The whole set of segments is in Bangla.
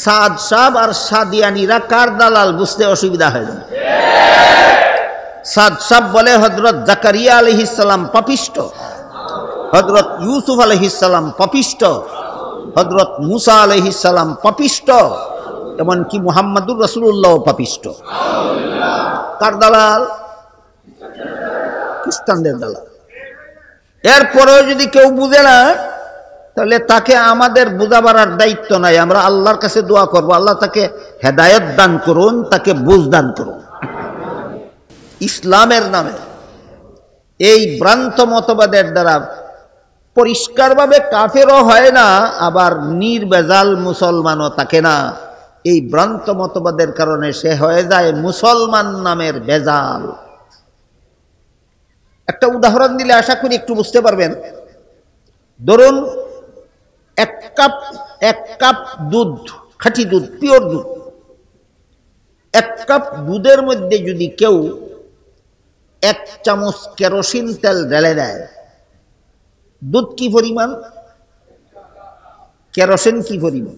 সাদ সাহেব আর সাদিয়ানিরা কার দালাল বুঝতে অসুবিধা হয় না। সাদ সাহেব বলে হযরত জাকারিয়া আলাইহিস সালাম পাপিষ্ট, হযরত ইউসুফ আলাইহিস সালাম পাপিষ্ট, হযরত মুসা আলাইহিস সালাম পাপিষ্ট, এমনকি মুহাম্মদুর রাসূলুল্লাহ পাপিষ্ট। কার দালাল? খ্রিস্টানদের দালাল। এরপরেও যদি কেউ বুঝে না, তাহলে তাকে আমাদের বুঝাবার আর দায়িত্ব নাই। আমরা আল্লাহর কাছে দোয়া করব, আল্লাহ তাকে হেদায়েত দান করুন, তাকে বুঝ দান করুন। ইসলামের নামে এই ভ্রান্ত মতবাদের দ্বারা পরিষ্কারভাবে কাফেরও হয় না, আবার নির্ভেজাল মুসলমানও থাকে না। এই ভ্রান্ত মতবাদের কারণে সে হয়ে যায় মুসলমান নামের ভেজাল। একটা উদাহরণ দিলে আশা করি একটু বুঝতে পারবেন। ধরুন এক কাপ দুধ, খাঁটি দুধ, পিওর দুধ, এক কাপ দুধের মধ্যে যদি কেউ 1 চামচ কেরোসিন তেল ঢেলে দেয়, দুধ কি পরিমাণ, কেরোসিন কি পরিমাণ?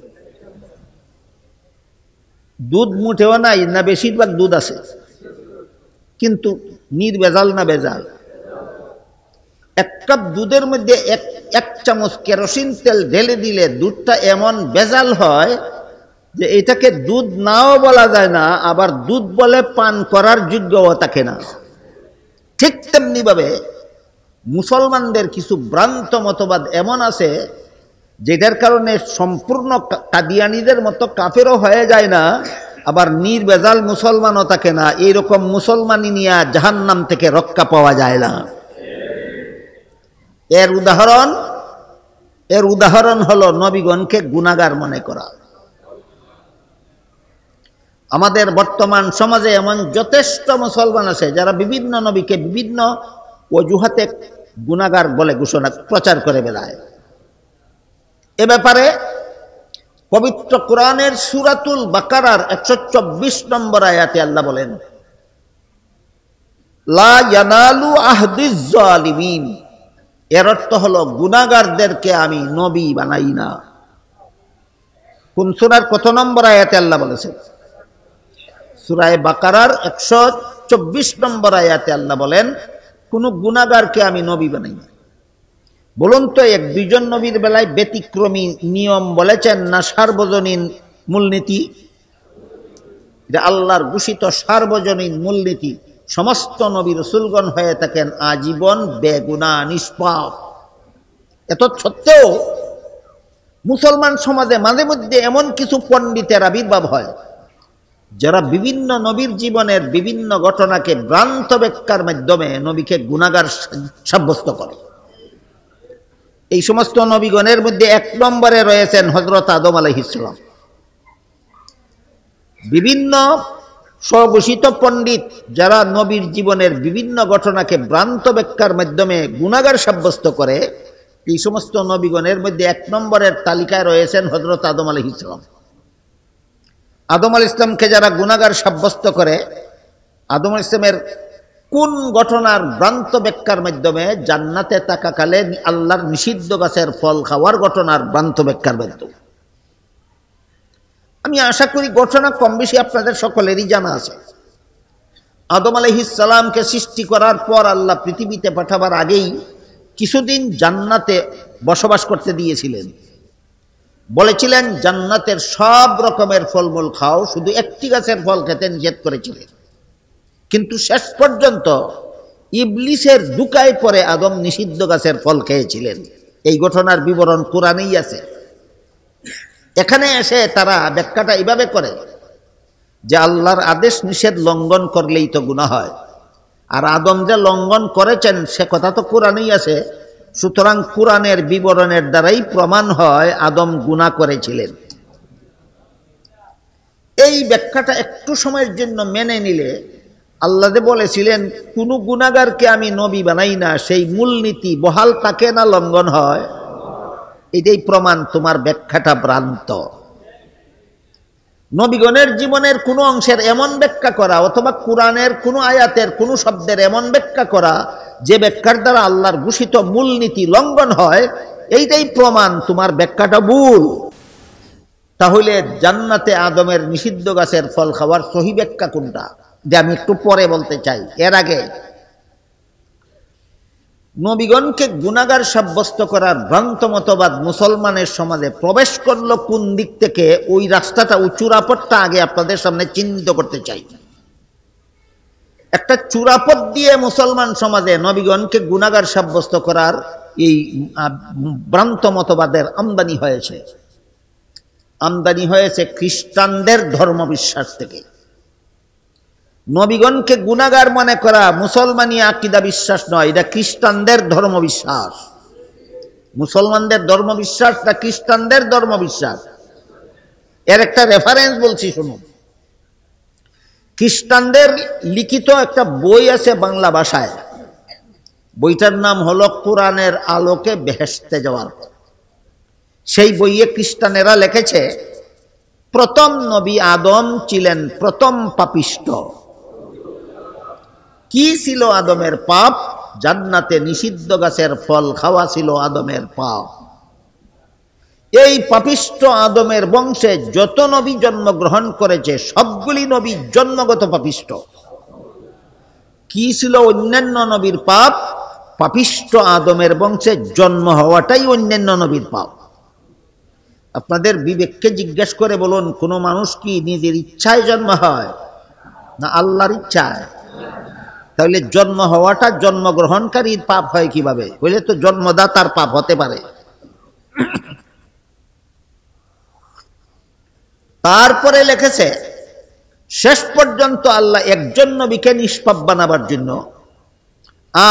দুধ মুঠেও নাই না, বেশিরভাগ দুধ আছে, কিন্তু নির্ভেজাল না ভেজাল? 1 কাপ দুধের মধ্যে 1 চামচ কেরোসিন তেল ঢেলে দিলে দুধটা এমন ভেজাল হয় যে এটাকে দুধ নাও বলা যায় না, আবার দুধ বলে পান করার যোগ্যও থাকে না। ঠিক তেমনি ভাবে মুসলমানদের কিছু ভ্রান্ত মতবাদ এমন আছে যেটার কারণে সম্পূর্ণ কাদিয়ানীদের মতো কাফেরও হয়ে যায় না, আবার নির্ভেজাল মুসলমানও থাকে না। এইরকম মুসলমানি নিয়ে জাহান্নাম থেকে রক্ষা পাওয়া যায় না। এর উদাহরণ হলো নবীগণকে গুনাহগার মনে করা। আমাদের বর্তমান সমাজে এমন যথেষ্ট মুসলমান আছে যারা বিভিন্ন নবীকে বিভিন্ন অজুহাতে গুনাহগার বলে ঘোষণা প্রচার করে বেড়ায়। এ ব্যাপারে পবিত্র কোরআনের সূরাতুল বাকারার 124 নম্বর আয়াতে আল্লাহ বলেন, লা ইয়ানালু আহদিজ জালিমিন। এর অর্থ হলো গুনাহগারদেরকে আমি নবী বানাই না। কোন সূরার কত নম্বর আয়াতে আল্লাহ বলেছেন? সূরা বাকারার 124 নম্বর আয়াতে আল্লাহ বলেন, কোন গুনাহগারকে আমি নবী বানাই না। বলুন তো, 1-2 নবীর বেলায় ব্যতিক্রমী নিয়ম বলেছেন না সার্বজনীন মূলনীতি? এটা আল্লাহর ঘোষিত সার্বজনীন মূলনীতি। সমস্ত নবী রাসূলগণ হয়ে থাকেন আজীবন বেগুনাহ নিষ্পাপ। এত সত্ত্বেও মুসলমান সমাজে মাঝে মধ্যে এমন কিছু পণ্ডিতের আবির্ভাব হয় যারা বিভিন্ন নবীর জীবনের বিভিন্ন ঘটনাকে ভ্রান্ত ব্যাখ্যার মাধ্যমে নবীকে গুনাহগার সাব্যস্ত করে। এই সমস্ত নবীগণের মধ্যে 1 নম্বরে রয়েছেন হযরত আদম আলাইহিস সালাম। বিভিন্ন স্বঘোষিত পণ্ডিত যারা নবীর জীবনের বিভিন্ন ঘটনাকে ভ্রান্ত ব্যাখ্যার মাধ্যমে গুনাহগার সাব্যস্ত করে, এই সমস্ত নবীগণের মধ্যে 1 নম্বরের তালিকায় রয়েছেন হযরত আদম আলাইহিস সালাম। আদম আলাইহিস সালামকে যারা গুনাহগার সাব্যস্ত করে, আদম আলাইহিস সালামের কোন ঘটনার ভ্রান্ত ব্যাখ্যার মাধ্যমে? জান্নাতে থাকাকালে আল্লাহর নিষিদ্ধ গাছের ফল খাওয়ার ঘটনার ভ্রান্ত ব্যাখ্যার মাধ্যমে। আমি আশা করি ঘটনা কম বেশি আপনাদের সকলেরই জানা আছে। আদম আলাইহিস সালামকে সৃষ্টি করার পর আল্লাহ পৃথিবীতে পাঠাবার আগেই কিছুদিন জান্নাতে বসবাস করতে দিয়েছিলেন। বলেছিলেন জান্নাতের সব রকমের ফলমূল খাও, শুধু একটি গাছের ফল খেতে নিষেধ করেছিলেন। কিন্তু শেষ পর্যন্ত ইবলিসের ধোঁকায় পড়ে আদম নিষিদ্ধ গাছের ফল খেয়েছিলেন। এই ঘটনার বিবরণ কোরআনেই আছে। এখানে এসে তারা ব্যাখ্যাটা এইভাবে করে যে আল্লাহর আদেশ নিষেধ লঙ্ঘন করলেই তো গুনাহ হয়, আর আদম যে লঙ্ঘন করেছেন সে কথা তো কোরআনেই আছে। সুতরাং কোরআনের বিবরণের দ্বারাই প্রমাণ হয় আদম গুনাহ করেছিলেন। এই ব্যাখ্যাটা একটু সময়ের জন্য মেনে নিলে আল্লাহ যে বলেছিলেন কোন গুনাহগারকে আমি নবী বানাই না, সেই মূলনীতি বহাল থাকে না, লঙ্ঘন হয়। এটাই প্রমাণ তোমার ব্যাখ্যাটা ভ্রান্ত। নবীগণের জীবনের কোনো অংশের এমন ব্যাখ্যা করা অথবা কোরআনের কোনো আয়াতের কোনো শব্দের এমন ব্যাখ্যা করা যে ব্যাখ্যার দ্বারা আল্লাহর ঘোষিত মূলনীতি লঙ্ঘন হয়, এইটাই প্রমাণ তোমার ব্যাখ্যাটা ভুল। তাহলে জান্নাতে আদমের নিষিদ্ধ গাছের ফল খাওয়ার সহি ব্যাখ্যা কোনটা, যে আমি একটু পরে বলতে চাই। এর আগে নবীগণকে গুনাহগার সাব্যস্ত করার ভ্রান্ত মতবাদ মুসলমানের সমাজে প্রবেশ করলো কোন দিক থেকে, ওই রাস্তাটা চূড়াপথটা আগে আপনাদের সামনে চিহ্নিত করতে চাই। একটা চূড়াপথ দিয়ে মুসলমান সমাজে নবীগণকে গুনাহগার সাব্যস্ত করার এই ভ্রান্ত মতবাদের আমদানি হয়েছে খ্রিস্টানদের ধর্মবিশ্বাস থেকে। নবীগণকে গুনাহগার মনে করা মুসলমানি আকীদা বিশ্বাস নয়, এটা খ্রিস্টানদের ধর্মবিশ্বাস। মুসলমানদের ধর্মবিশ্বাস না খ্রিস্টানদের ধর্মবিশ্বাস? এর একটা রেফারেন্স বলছি শুনুন। খ্রিস্টানদের লিখিত একটা বই আছে বাংলা ভাষায়, বইটার নাম হলো কোরআনের আলোকে বেহেশতে যাওয়ার পথ। সেই বইয়ে খ্রিস্টানেরা লিখেছে প্রথম নবী আদম ছিলেন প্রথম পাপিষ্ট। কি ছিল আদমের পাপ? জান্নাতে নিষিদ্ধ গাছের ফল খাওয়া ছিল আদমের পাপ। এই পাপিষ্ট আদমের বংশে যত নবী জন্মগ্রহণ করেছে সবগুলি নবী জন্মগত পাপিষ্ট। কি ছিল অন্যান্য নবীর পাপ? পাপিষ্ট আদমের বংশে জন্ম হওয়াটাই অন্যান্য নবীর পাপ। আপনাদের বিবেককে জিজ্ঞেস করে বলুন, কোন মানুষ কি নিজের ইচ্ছায় জন্ম হয় না আল্লাহর ইচ্ছায়? তাহলে জন্ম হওয়াটা জন্মগ্রহণকারীর পাপ হয় কিভাবে? বলে তো জন্মদাতার পাপ হতে পারে। তারপরে লিখেছে শেষ পর্যন্ত আল্লাহ একজন নবীকে নিষ্পাপ বানাবার জন্য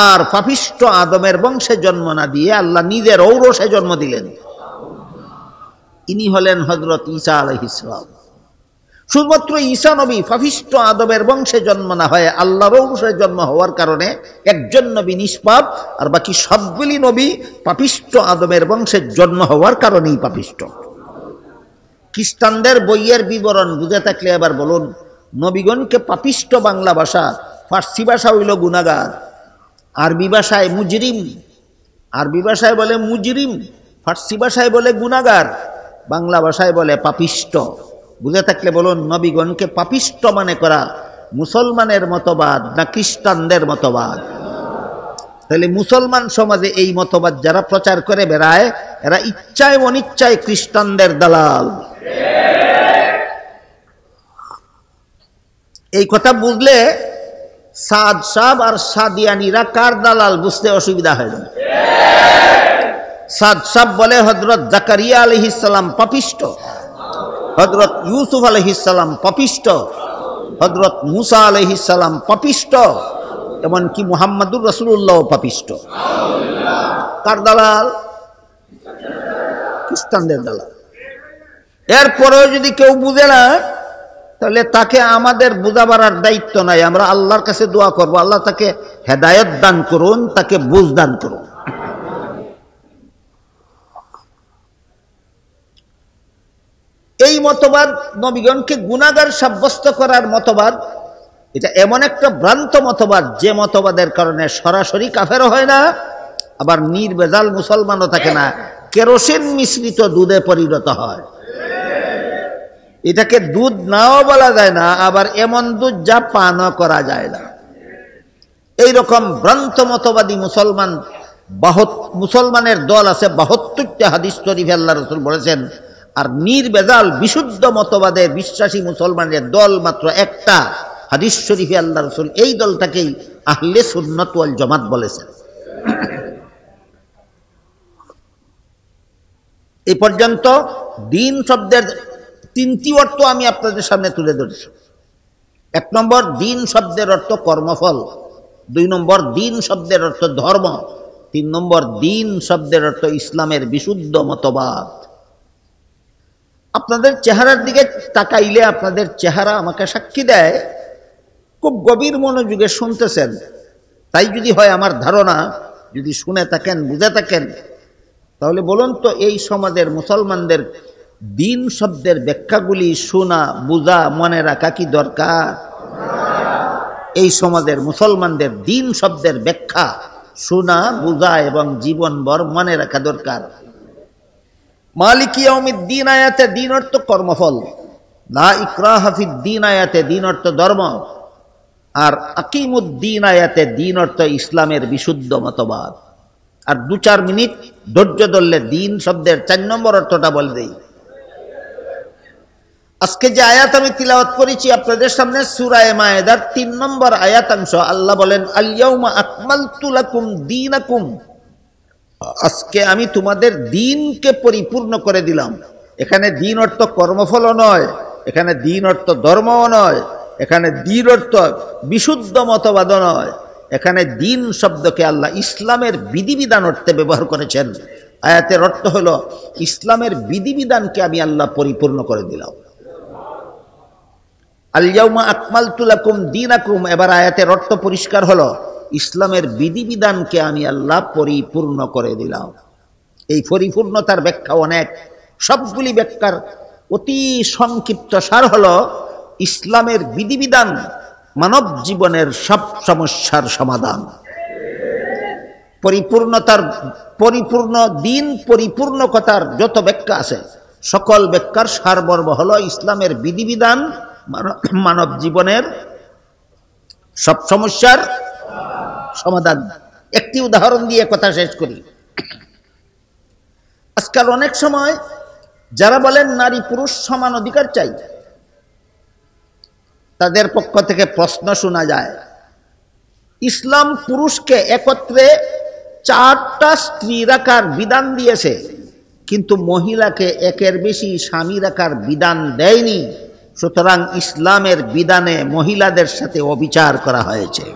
আর পাপিষ্ট আদমের বংশে জন্ম না দিয়ে আল্লাহ নিজের ঔরসে জন্ম দিলেন। ইনি হলেন হযরত ঈসা আলাইহিস সালাম। শুধুমাত্র ঈসা নবী পাপিষ্ট আদমের বংশে জন্ম না হয়ে আল্লাহর ঔরসে জন্ম হওয়ার কারণে একজন নবী নিষ্পাপ, আর বাকি সবগুলি নবী পাপিষ্ট আদমের বংশে জন্ম হওয়ার কারণেই পাপিষ্ট। খ্রিস্টানদের বইয়ের বিবরণ বুঝে থাকলে এবার বলুন, নবীগণকে পাপিষ্ট বাংলা ভাষা, ফার্সি ভাষা হইল গুনাহগার, আরবি ভাষায় মুজরিম, আরবি ভাষায় বলে মুজরিম, ফার্সি ভাষায় বলে গুনাহগার, বাংলা ভাষায় বলে পাপিষ্ট। বুঝে থাকলে বলুন, নবীগণকে পাপিষ্ট মানে করা মুসলমানের মতবাদ না খ্রিস্টানদের মতবাদ? তাহলে মুসলমান সমাজে এই মতবাদ যারা প্রচার করে বেড়ায় এরা ইচ্ছায় অনিচ্ছায় খ্রিস্টানদের দালাল। এই কথা বুঝলে সাদ সাহেব আর সাদিয়ানিরা কার দালাল বুঝতে অসুবিধা হয় না। সাদ সাহেব বলে হযরত জাকারিয়া আলাইহিস সালাম পাপিষ্ট, হযরত ইউসুফ আলাইহিস সালাম পাপিষ্ট, হযরত মুসা আলাইহিস সালাম পাপিষ্ট, এমনকি মুহাম্মদুর রাসূলুল্লাহ পাপিষ্ট। কার দালাল? খ্রিস্টানদের দালাল। এরপরেও যদি কেউ বুঝে না তাহলে তাকে আমাদের বুঝাবার আর দায়িত্ব নাই। আমরা আল্লাহর কাছে দোয়া করব, আল্লাহ তাকে হেদায়েত দান করুন, তাকে বুঝ দান করুন। এই মতবাদ নবীগণকে গুনাহগার সাব্যস্ত করার মতবাদ, এটা এমন একটা ভ্রান্ত মতবাদ যে মতবাদের কারণে সরাসরি কাফেরও হয় না, আবার নির্ভেজাল মুসলমানও থাকে না, কেরোসিন মিশ্রিত দুধে পরিণত হয়। এটাকে দুধ নাও বলা যায় না, আবার এমন দুধ যা পানও করা যায় না। এইরকম ভ্রান্ত মতবাদী মুসলমানের দল আছে 72টা হাদিস শরীফে আল্লাহ রাসূল বলেছেন। আর নির্ভেজাল বিশুদ্ধ মতবাদের বিশ্বাসী মুসলমানের দল মাত্র একটা, হাদিস শরীফে আল্লাহ রাসূল এই দলটাকেই আহলে সুন্নাত ওয়াল জামাত বলেছেন। এই পর্যন্ত দিন শব্দের 3টি অর্থ আমি আপনাদের সামনে তুলে ধরেছি। 1 নম্বর, দিন শব্দের অর্থ কর্মফল। 2 নম্বর, দিন শব্দের অর্থ ধর্ম। 3 নম্বর, দিন শব্দের অর্থ ইসলামের বিশুদ্ধ মতবাদ। আপনাদের চেহারার দিকে তাকাইলে আপনাদের চেহারা আমাকে সাক্ষী দেয় খুব গভীর মনোযোগে শুনতেছেন। তাই যদি হয় আমার ধারণা, যদি শুনে থাকেন, বুঝে থাকেন, তাহলে বলুন তো এই সমাজের মুসলমানদের দিন শব্দের ব্যাখ্যাগুলি শোনা, বুঝা, মনে রাখা কি দরকার? এই সমাজের মুসলমানদের দিন শব্দের ব্যাখ্যা শোনা, বুঝা এবং জীবনভর মনে রাখা দরকার। মালিক ইয়াউমিদ্দিন আয়াতে দিন অর্থ কর্মফল, লা ইকরাহা ফিদ্দিন আয়াতে দিন অর্থ ধর্ম, আর আকিমুদ্দিন আয়াতে দিন অর্থ ইসলামের বিশুদ্ধ মতবাদ। আর 2-4 মিনিট ধৈর্য ধরলে দিন শব্দের 4 নম্বর অর্থটা বলে দেই। আজকে যে আয়াত আমি তিলাওয়াত করেছি আপনাদের সামনে সূরা মায়েদার 3 নম্বর আয়াতাংশ, আল্লাহ বলেন আল ইয়াউমা আকমালতু লাকুম দীনাকুম, আজকে আমি তোমাদের দিনকে পরিপূর্ণ করে দিলাম। এখানে দিন অর্থ কর্মফলও নয়, এখানে দিন অর্থ ধর্মও নয়, এখানে দিন অর্থ বিশুদ্ধ মতবাদও নয়, এখানে দিন শব্দকে আল্লাহ ইসলামের বিধিবিধান অর্থে ব্যবহার করেছেন। আয়াতের অর্থ হলো ইসলামের বিধিবিধানকে আমি আল্লাহ পরিপূর্ণ করে দিলাম। আল ইয়াউমা আকমালতু লাকুম দীনাকুম, এবার আয়াতের অর্থ পরিষ্কার হলো ইসলামের বিধিবিধানকে আমি আল্লাহ পরিপূর্ণ করে দিলাম। এই পরিপূর্ণতার ব্যাখ্যা অনেক, সবগুলি ব্যাখ্যার অতি সংক্ষিপ্ত সার হলো ইসলামের বিধিবিধান মানব জীবনের সব সমস্যার সমাধান। পরিপূর্ণতার পরিপূর্ণ দিন পরিপূর্ণ কথার যত ব্যাখ্যা আছে সকল ব্যাখ্যার সারমর্ম হলো ইসলামের বিধিবিধান মানব জীবনের সব সমস্যার সমাধান। একটি উদাহরণ দিয়ে কথা শেষ করি। আজকাল অনেক সময় যারা বলেন নারী পুরুষ সমান অধিকার চাই, তাদের পক্ষ থেকে প্রশ্ন শোনা যায়, ইসলাম পুরুষকে একত্রে 4টা স্ত্রী রাখার বিধান দিয়েছে, কিন্তু মহিলাকে একের বেশি স্বামী রাখার বিধান দেয়নি, সুতরাং ইসলামের বিধানে মহিলাদের সাথে অবিচার করা হয়েছে।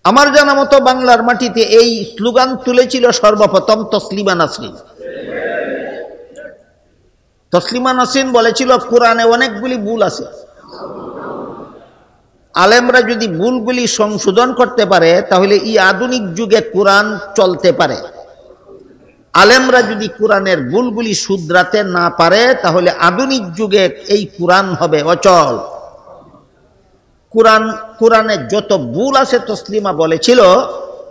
আমার জানা মতো বাংলার মাটিতে এই স্লোগান তুলেছিল সর্বপ্রথম তসলিমা নাসরিন। তসলিমা নাসরিন বলেছিল কোরআনে অনেকগুলি ভুল আছে, আলেমরা যদি ভুলগুলি সংশোধন করতে পারে তাহলে এই আধুনিক যুগে কোরআন চলতে পারে। আলেমরা যদি কোরআনের ভুলগুলি শুধরাতে না পারে তাহলে আধুনিক যুগে এই কোরআন হবে অচল। কোরআনে যত ভুল আছে তসলিমা বলেছিল,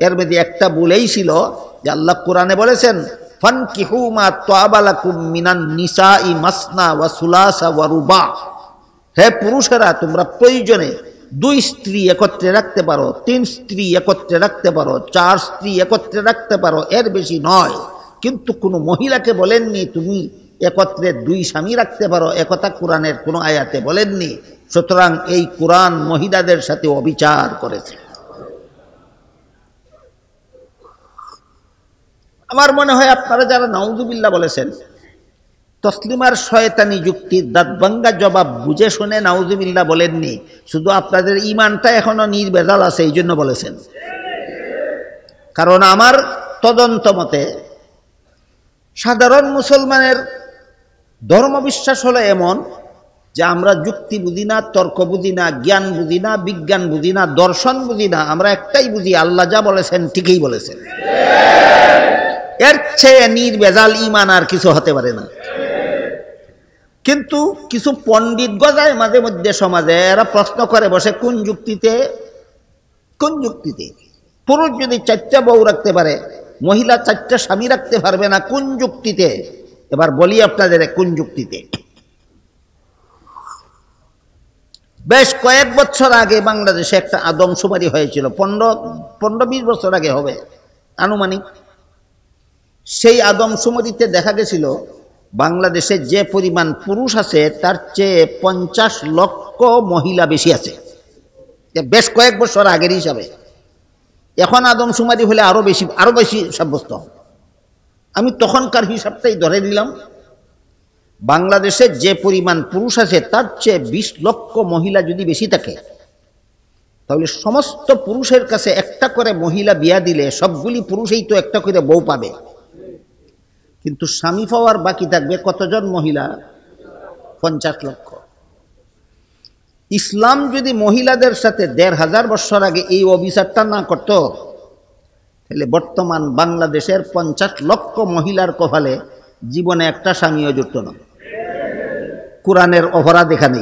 এর মধ্যে একটা ভুল এই ছিল যে আল্লাহ কোরআনে বলেছেন ফানকিহু মা তাবা লাকুম মিনান নিসাই মাসনা ওয়া সুলাসা ওয়া রুবা, হে পুরুষেরা তোমরা প্রয়োজনে 2 স্ত্রী একত্রে রাখতে পারো, 3 স্ত্রী একত্রে রাখতে পারো, 4 স্ত্রী একত্রে রাখতে পারো, এর বেশি নয়। কিন্তু কোনো মহিলাকে বলেননি তুমি একত্রে 2 স্বামী রাখতে পারো, একথা কোরআনের কোনো আয়াতে বলেননি। সুতরাং এই কোরআন মহিলাদের সাথে অবিচার করেছে। আমার মনে হয় আপনারা যারা নাউজুবিল্লাহ বলেছেন, তসলিমার শয়তানি যুক্তির দাঁতভাঙ্গা জবাব বুঝে শুনে নাউজুবিল্লাহ বলেননি, শুধু আপনাদের ইমানটা এখনো নির্ভেজাল আছে এই জন্য বলেছেন। কারণ আমার তদন্ত মতে সাধারণ মুসলমানের ধর্মবিশ্বাস হলো এমন যে আমরা যুক্তি বুঝি না, তর্ক বুঝি না, জ্ঞান বুঝি না, বিজ্ঞান বুঝি না, দর্শন বুঝি না, আমরা একটাই বুঝি আল্লাহ যা বলেছেন ঠিকই বলেছেন। এর চেয়ে নির্ভেজাল ঈমান আর কিছু হতে পারে না। কিন্তু কিছু পণ্ডিত গজায় মাঝে মধ্যে সমাজে, এরা প্রশ্ন করে বসে কোন যুক্তিতে পুরুষ যদি 4টা বউ রাখতে পারে, মহিলা 4টা স্বামী রাখতে পারবে না, কোন যুক্তিতে? এবার বলি আপনাদের কোন যুক্তিতে। বেশ কয়েক বছর আগে বাংলাদেশে একটা আদমশুমারি হয়েছিল, 15-20 বছর আগে হবে আনুমানিক। সেই আদমশুমারিতে দেখা গেছিল বাংলাদেশে যে পরিমাণ পুরুষ আছে তার চেয়ে 50 লক্ষ মহিলা বেশি আছে। বেশ কয়েক বছর আগের হিসাবে। এখন আদমশুমারি হলে আরো বেশি সাব্যস্ত। আমি তখনকার হিসাবটাই ধরে নিলাম, বাংলাদেশে যে পরিমাণ পুরুষ আছে তার চেয়ে 20 লক্ষ মহিলা যদি বেশি থাকে, তাহলে সমস্ত পুরুষের কাছে একটা করে মহিলা বিয়া দিলে সবগুলি পুরুষই তো একটা করে বউ পাবে, কিন্তু স্বামী পাওয়ার বাকি থাকবে কতজন মহিলা? 50 লক্ষ। ইসলাম যদি মহিলাদের সাথে 1500 বছর আগে এই অবিচারটা না করত, তাহলে বর্তমান বাংলাদেশের 50 লক্ষ মহিলার কপালে জীবনে একটা স্বামীও জুটত না। কোরআনের অপরাধ এখানে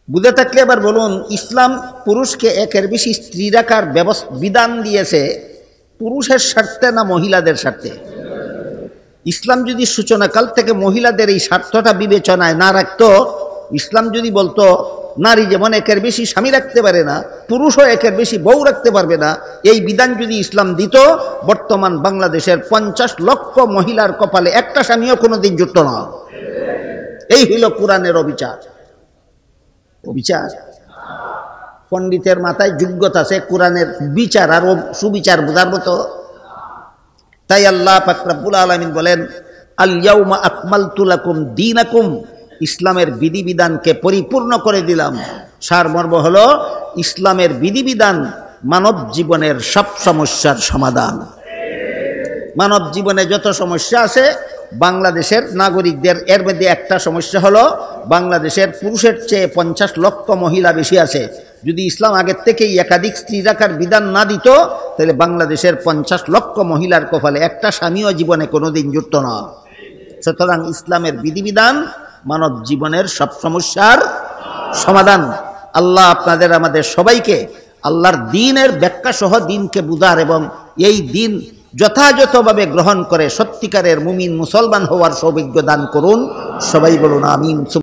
বুঝে থাকলে এবার বলুন, ইসলাম পুরুষকে একের বেশি স্ত্রী রাখার বিধান দিয়েছে, পুরুষের স্বার্থে না মহিলাদের স্বার্থে? ইসলাম যদি সূচনাকাল থেকে মহিলাদের এই স্বার্থটা বিবেচনায় না রাখতো, ইসলাম যদি বলতো নারী যেমন একের বেশি স্বামী রাখতে পারে না, পুরুষও একের বেশি বউ রাখতে পারবে না, এই বিধান যদি ইসলাম দিত, বর্তমান বাংলাদেশের 50 লক্ষ মহিলার কপালে একটা স্বামীও কোনোদিন জুটত না। এই হইল কোরআনের অবিচার। অবিচার পণ্ডিতের মাথায় যোগ্যতা আছে কোরআনের বিচার আর সুবিচার বোঝার মতো? তাই আল্লাহ পাক রব্বুল আলামিন বলেন, আল ইয়াউমা আকমালতু লাকুম দীনাকুম, ইসলামের বিধিবিধানকে পরিপূর্ণ করে দিলাম। সারমর্ম হলো ইসলামের বিধিবিধান মানব জীবনের সব সমস্যার সমাধান। মানব জীবনে যত সমস্যা আছে বাংলাদেশের নাগরিকদের, এর মধ্যে একটা সমস্যা হলো বাংলাদেশের পুরুষের চেয়ে 50 লক্ষ মহিলা বেশি আছে। যদি ইসলাম আগের থেকেই একাধিক স্ত্রী রাখার বিধান না দিত, তাহলে বাংলাদেশের 50 লক্ষ মহিলার কপালে একটা স্বামীও জীবনে কোনোদিন জুটত না। সুতরাং ইসলামের বিধিবিধান মানব জীবনের সব সমস্যার সমাধান। আল্লাহ আপনাদের আমাদের সবাইকে আল্লাহর দ্বীনের ব্যাখ্যা সহ দ্বীনকে বুঝার এবং এই দ্বীন যথাযথভাবে গ্রহণ করে সত্যিকারের মুমিন মুসলমান হওয়ার সৌভাগ্য দান করুন। সবাই বলুন আমিন।